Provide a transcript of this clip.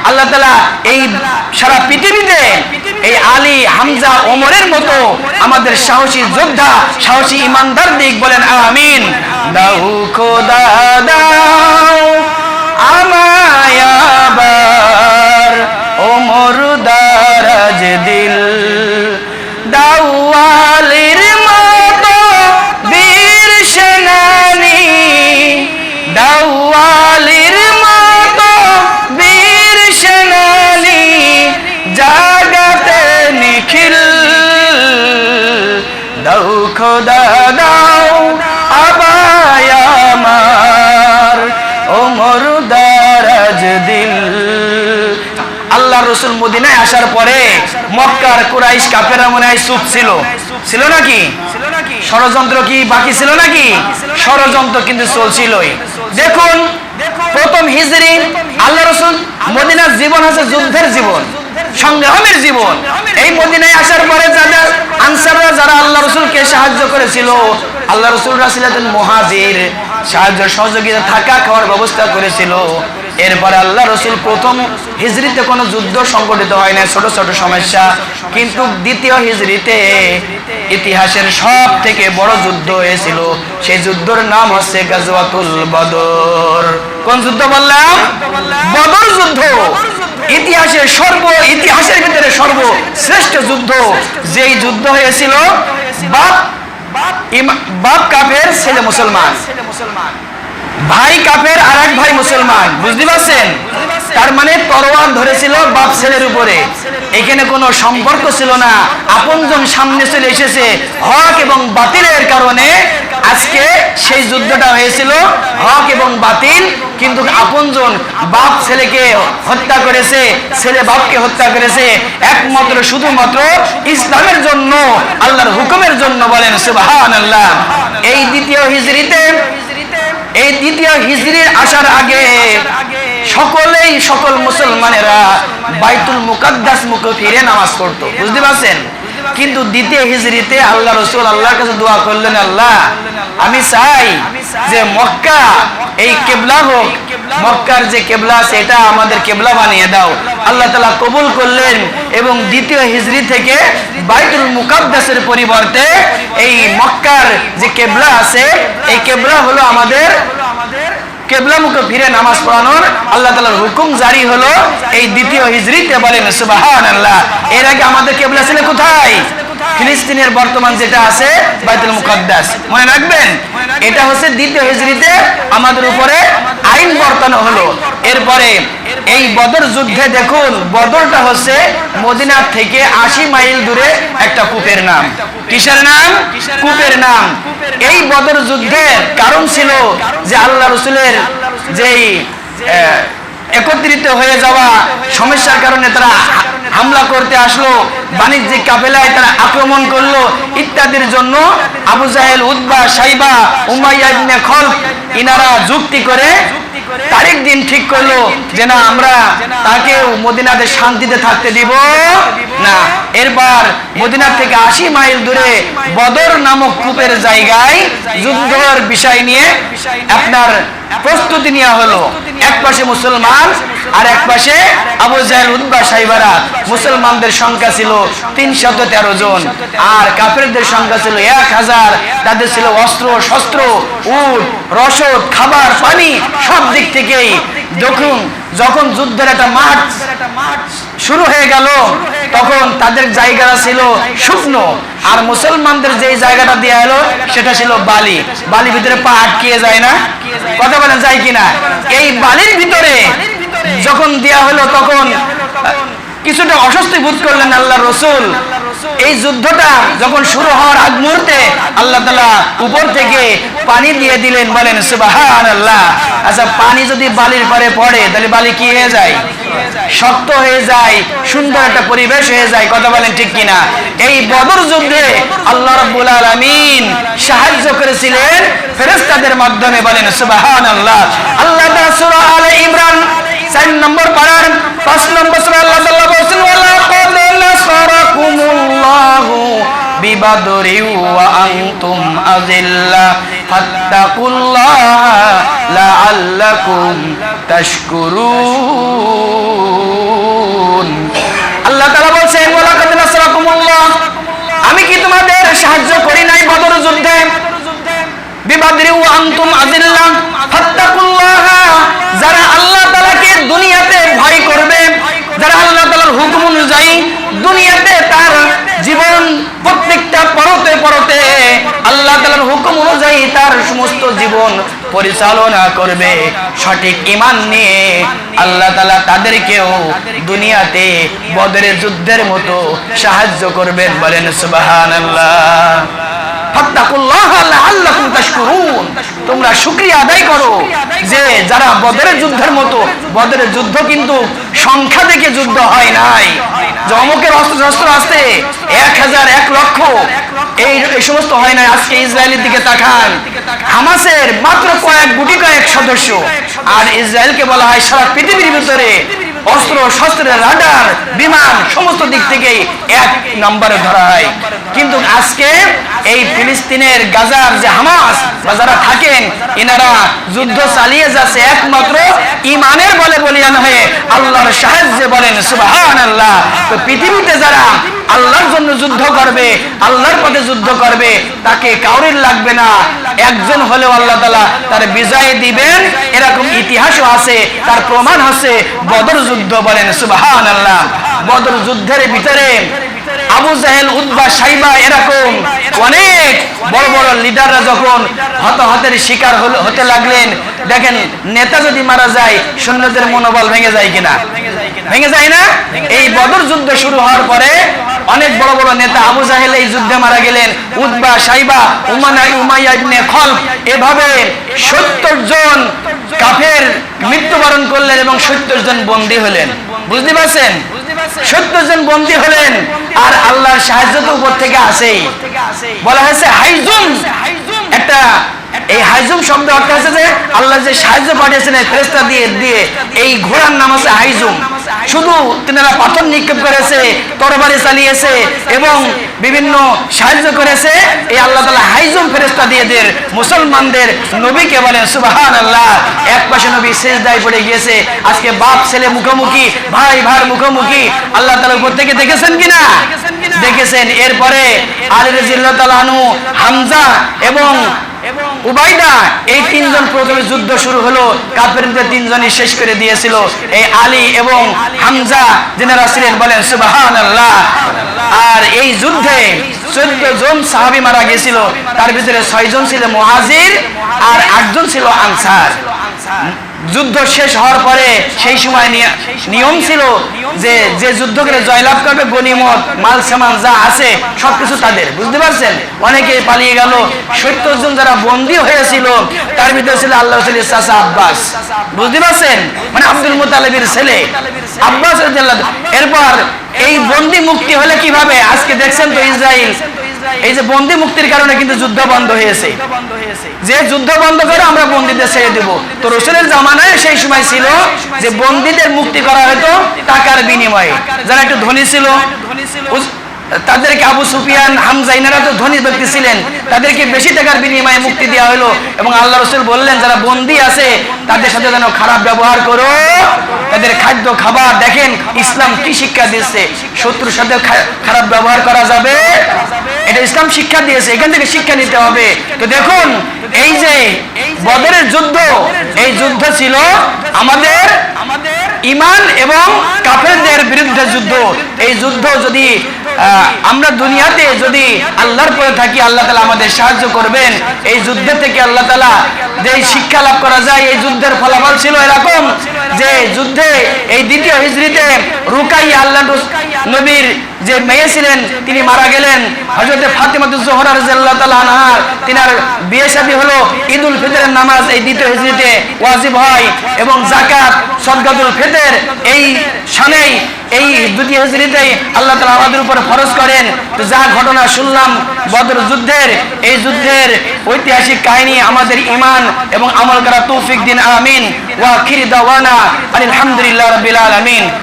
আল্লাহ তাআলা এই সারা পৃথিবীতে এই আলী, হামজা, ওমরের মতো আমাদের সাহসী যোদ্ধা, সাহসী ইমানদার দিক বলেন আমিন। দাও খোদা দাও আমায় আবার ওমর দারাজ দিল, দাও আলীর মতো বীর সেনানী, দাও আলীর মতো বীর সেনানী, জাগাতে নিখিল, দাও খোদা দাও আবায় আমার ওমর দারাজ দিল। আল্লাহ রসুল মদিনায় আসার পরে মক্কার কুরাইশ কাফেররা মনে হয় চুপ ছিল, ছিল নাকি? ষড়যন্ত্র কি বাকি ছিল নাকি? ষড়যন্ত্র কিন্তু চলছিলই। দেখুন, প্রথম হিজরি আল্লাহ রসুল মদিনার জীবন হচ্ছে যুদ্ধের জীবন, সংগ্রামের জীবন। এই মদিনায় আসার পরে যারা আনসাররা, যারা আল্লাহ রসুলকে সাহায্য করেছিল, আল্লাহ রসুলরা ছিলেন মুহাজির, সাহায্য সহযোগিতা থাকা খাওয়ার ব্যবস্থা করেছিল। এরপরে আল্লাহ রসুল প্রথম হিজরিতে কোনো যুদ্ধ সংগঠিত হয় না, ছোট ছোট সমস্যা। কিন্তু দ্বিতীয় হিজরিতে ইতিহাসের সব থেকে বড় যুদ্ধ হয়েছিল। সেই যুদ্ধের নাম হচ্ছে গাজওয়াতুল বদর। কোন যুদ্ধ বললাম? বদর যুদ্ধ। ইতিহাসের ভিতরে সর্বশ্রেষ্ঠ যুদ্ধ। যেই যুদ্ধ হয়েছিল বাপ কাফের, ছেলে মুসলমান, ভাই কাফের আর এক ভাই মুসলমান। বুঝতে পারছেন? তার মানে তরোয়ার ধরেছিল বাপ ছেলের উপরে। এখানে কোনো সম্পর্ক ছিল না, আপনজন সামনে চলে এসেছে। হক এবং বাতিলের কারণে আজকে সেই যুদ্ধটা হয়েছিল, হক এবং বাতিল। কিন্তু আপনজন বাপ ছেলেকে হত্যা করেছে, ছেলে বাপকে হত্যা করেছে, একমাত্র শুধুমাত্র ইসলামের জন্য, আল্লাহর হুকুমের জন্য। বলেন সুবহানাল্লাহ। এই দ্বিতীয় হিজরির আসার আগে সকল মুসলমানেরা বাইতুল মুকাদ্দাস মুখে ফিরে নামাজ পড়তো। বুঝতে পারছেন? কিন্তু দ্বিতীয় হিজরিতে আল্লাহ রসুল আল্লাহর কাছে দোয়া করলেন, আল্লাহ আমি চাই যে মক্কা এই কেবলা হোক, মক্কার যে কেবলা আছে এটা আমাদের কেবলা বানিয়ে দাও। আল্লাহ তাআলা কবুল করলেন এবং দ্বিতীয় হিজরি থেকে বাইতুল মুকাদ্দাসের পরিবর্তে এই মক্কার যে কেবলা আছে, এই কেবলা হলো আমাদের কেবলা মুখে ফিরে নামাজ পড়ানোর আল্লাহ তাআলার হুকুম জারি হলো এই দ্বিতীয় হিজরিতে। বলেন সুবহানাল্লাহ। এর আগে আমাদের কেবলা ছিল কোথায়? ফিলিস্তিনের বর্তমান যেটা আছে বাইতুল মুকাদ্দাস। মনে রাখবেন, এটা হচ্ছে দ্বিতীয় হিজরিতে আমাদের উপরে আইন বর্তানো হলো। এরপরে এই বদর যুদ্ধে দেখুন, বদরটা হচ্ছে মদিনা থেকে 80 মাইল দূরে একটা কূপের নাম। কিসের নাম? কূপের নাম। এই বদর যুদ্ধের কারণ ছিল যে আল্লাহ রসুলের যেই একত্রিত হয়ে যাওয়া সমস্যার কারণে তারা হামলা করতে আসলো, বাণিজ্যিক কাফেলায় তারা আক্রমণ করলো ইত্যাদির জন্য আবু জাহেল, উতবা, সাইবা, উমাইয়া ইবনে খলফ ইনারা যুক্তি করে তারিখ দিন ঠিক করলো যে না, আমরা তাকেও মদিনাতে শান্তিতে থাকতে দিব না। এরপর মদিনা থেকে 80 মাইল দূরে বদর নামক কূপের জায়গায় যুদ্ধের বিষয় নিয়ে আপনার প্রস্তুতি নেওয়া হলো। এক পাশে মুসলমান আর এক পাশে আবু জাহেল, উতবা, সাইবারা। মুসলমানদের সংখ্যা ছিল 313 জন আর কাফেরদের সংখ্যা ছিল 1000। তাদের ছিল অস্ত্র শস্ত্র, উট, রসদ, খাবার, পানি, সব দিক থেকেই। যখন যুদ্ধের একটা মাঠ শুরু হয়ে গেল, তখন তাদের জায়গাটা ছিল শুকনো, আর মুসলমানদের যে জায়গাটা দেওয়া হলো সেটা ছিল বালি। বালির ভিতরে পা আটকিয়ে যায় না? কথা বলেন, যায় কিনা? এই বালির ভিতরে যখন দেওয়া হলো তখন কিছুটা অস্বস্তি বোধ করলেন আল্লাহ রসুল। এই যুদ্ধটা যখন শুরু হওয়ার আগ মুহূর্তে আল্লাহ তাআলা উপর থেকে পানি দিয়ে দিলেন। বলেন সুবহানাল্লাহ। আচ্ছা, পানি যদি বালির পরে পড়ে তাহলে বালি কি হয়ে যায়? শক্ত হয়ে যায়, সুন্দর একটা পরিবেশ হয়ে যায়। কথা বলেন ঠিক কিনা? এই বদর যুদ্ধে আল্লাহ রাব্বুল আলামিন সাহায্য করেছিলেন ফেরেশতাদের মাধ্যমে। বলেন সুবহানাল্লাহ। আল্লাহ তাআলা সূরা আলে ইমরান 4 নম্বর পারার 5 নম্বর সূরা আল্লাহ তাআলা বলেন, ওয়ালাকাদ নাসারাকুমুল্লাহু বিবাদরি ওয়া আনতুম আযিল্লা ফাত্তাকুল্লাহা লাআল্লাকুম তাশকুরুন। সাহায্য করি নাই বদর যুদ্ধে? বিবাদরি ওয়া আনতুম আযিল্লাহ ফাত্তাকুল্লাহ। যারা আল্লাহ তাআলাকে দুনিয়াতে ভয় করবে, যারা আল্লাহ তাআলার হুকুম অনুযায়ী দুনিয়াতে তার জীবন প্রত্যেকটা পরতে পরতে আল্লাহ তাআলার হুকুম অনুযায়ী তার সমস্ত জীবন পরিচালনা করবে সঠিক ঈমান নিয়ে, আল্লাহ তাআলা তাদেরকেও দুনিয়াতে বদরের যুদ্ধের মতো সাহায্য করবেন। বলেন সুবহানাল্লাহ। ফাত্তাকুল্লাহ লাআল্লাকুম তাশকুরুন। তোমরা শুকরিয়া আদায় করো যে যারা বদরের যুদ্ধের মতো, বদরের যুদ্ধ কিন্তু সংখ্যা দেখে যুদ্ধ হয় নাই, যে অমুকের অস্ত্র আসতে 1000 1 লক্ষ এই সমস্ত হয় নাই। আজকে ইসরায়েলের দিকে তাকান, হামাসের মাত্র কয়েক সদস্য, আর ইসরায়েলকে বলা হয় সারা পৃথিবীর ভিতরে অস্ত্র শস্ত্রের রাডার বিমান সমস্ত দিক থেকে 1 নম্বরে ধরা হয়। কিন্তু আজকে এই ফিলিস্তিনের গাজার যে হামাস বা যারা থাকেন, এনারা যুদ্ধ চালিয়ে যাচ্ছে একমাত্র ঈমানের বলে বলিয়ান হয়ে আল্লাহর সাহায্যে। বলেন সুবহানাল্লাহ। তো পৃথিবীতে যারা আল্লাহর জন্য যুদ্ধ করবে, আল্লাহর পথে যুদ্ধ করবে, তাকে কাউরির লাগবে না, একজন হলেও আল্লাহ তাআলা তার বিজয় দিবেন। এরকম ইতিহাসও আছে, তার প্রমাণ আছে বদর যুদ্ধ। বলেন সুবহানাল্লাহ। বদর যুদ্ধের ভিতরে আবু জাহেল, উতবা, সাইবা এরকম অনেক বড় বড় লিডাররা যখন হতাহতের শিকার হতে লাগলেন, দেখেন নেতা যদি মারা যায় সৈন্যদের মনোবল ভেঙে যায় কিনা? ভেঙে যায় না? এই বদর যুদ্ধ শুরু হওয়ার পরে অনেক বড় বড় নেতা, আবু জাহেল এই যুদ্ধে মারা গেলেন, উতবা, সাইবা, উমাইয়া ইবনে খলফ, এভাবে 70 জন কাফের মৃত্যুবরণ করলেন এবং 70 জন বন্দী হলেন। বুঝতে পারছেন? 70 জন বন্দী হলেন। আর আল্লাহর সাহায্য তো উপর থেকে আসেই। বলা হয়েছে হাইজুম, একটা এই হাইজুম শব্দ অর্থ আছে যে আল্লাহ যে সাহায্য পাঠিয়েছেন ফেরেশতা দিয়ে, এই ঘোড়ার নাম আছে হাইজুম। শুধু তিনারা পাথর নিক্ষেপ করেছে, তরবারি চালিয়েছে এবং বিভিন্ন সাহায্য করেছে, এই আল্লাহ তাআলা হাইজুম ফেরেশতা দিয়ে মুসলমানদের নবীকে। বলেন সুবহানাল্লাহ। এক পাশে নবী সিজদায় পড়ে গিয়েছে, আজকে বাপ ছেলে মুখোমুখি, ভাই ভাইয়ের মুখোমুখি, আল্লাহ তাআলা উপর থেকে দেখেছেন কিনা? দেখেছেন। এরপরে আলী রাদিয়াল্লাহু তাআলা আনহু, হামজা এবং উবাইদা, এই 3 জন প্রথমে যুদ্ধ শুরু হলো। কাফেরদের 3 জনই শেষ করে দিয়েছিল এই আলী এবং হামজা যিনারা ছিলেন। বলেন সুবহানাল্লাহ। আর এই যুদ্ধে 14 জন সাহাবী মারা গিয়েছিল, তার ভিতরে 6 জন ছিল মুহাজির আর 8 জন ছিল আনসার। যুদ্ধ শেষ হওয়ার পরে সেই সময় নিয়ম ছিল যে যে যুদ্ধ করে জয়লাভ করবে গনিমত মাল সামান যা আছে সবকিছু তাদের। বুঝতে পারছেন? অনেকে পালিয়ে গেল। 70 জন যারা বন্দী হয়েছিল তার ভিতরে ছিল আল্লাহর রাসূলের চাচা আব্বাস। বুঝতে পারছেন? মানে আব্দুল মুত্তালিবের ছেলে আব্বাস রাদিয়াল্লাহু। এরপর এই বন্দী মুক্তি হলে কিভাবে? আজকে দেখছেন তো ইসরায়েল এই যে বন্দী মুক্তির কারণে কিন্তু যুদ্ধ বন্ধ হয়েছে। যে যুদ্ধ বন্ধ করে আমরা বন্দীদের ছেড়ে দেব। তো রাসূলের জামানায় সেই সময় ছিল যে বন্দীদের মুক্তি করা হতো টাকার বিনিময়ে। যারা একটু ধনী ছিল তাদেরকে, আবু সুফিয়ান, হামজা, ইনারা তো ধনী ব্যক্তি ছিলেন, তাদেরকে বেশি টাকার বিনিময়ে মুক্তি দেওয়া হলো। এবং আল্লাহ রাসূল বললেন যারা বন্দী আছে তাদের সাথে যেন খারাপ ব্যবহার করো, তাদের খাদ্য খাবার। দেখেন ইসলাম কি শিক্ষা দিয়েছে, শত্রুর সাথে খারাপ ব্যবহার করা যাবে, এটা ইসলাম শিক্ষা দিয়েছে। এখান থেকে শিক্ষা নিতে হবে। তো দেখুন এই যে বদরের যুদ্ধ, এই যুদ্ধ ছিল আমাদের ঈমান এবং কাফেরদের বিরুদ্ধে যুদ্ধ। এই যুদ্ধ যদি আমরা দুনিয়াতে যদি আল্লাহর পথে থাকি, আল্লাহ তাআলা আমাদের সাহায্য করবেন। এই যুদ্ধ থেকে আল্লাহ তাআলা যে শিক্ষা লাভ করা যায়, এই যুদ্ধের ফলাফল ছিল এরকম যে যুদ্ধে এই দ্বিতীয় হিজরিতে রুকাইয়া, আল্লাহ নবীর যে মেয়ে ছিলেন তিনি মারা গেলেন। হযরত ফাতিমাতুজ জোহরা রাদিয়াল্লাহু তাআলা আনহা, তিনার বিয়ে শাদী হলো। ঈদুল ফিতরের নামাজ এই দ্বিতীয় হিজরিতে ওয়াজিব হয় এবং যাকাত, সদকাতুল ফিতর এই শানেই এই দ্বিতীয় হিজরিতে আল্লাহ তাআলা আমাদের উপর ফরজ করেন। তো যা ঘটনা শুনলাম বদর যুদ্ধের, এই যুদ্ধের ঐতিহাসিক কাহিনী আমাদের ঈমান এবং আমল করা তৌফিক দিন। আমিন। ওয়া আখির দাওয়ানা আলহামদুলিল্লাহি রাব্বিল আলামিন।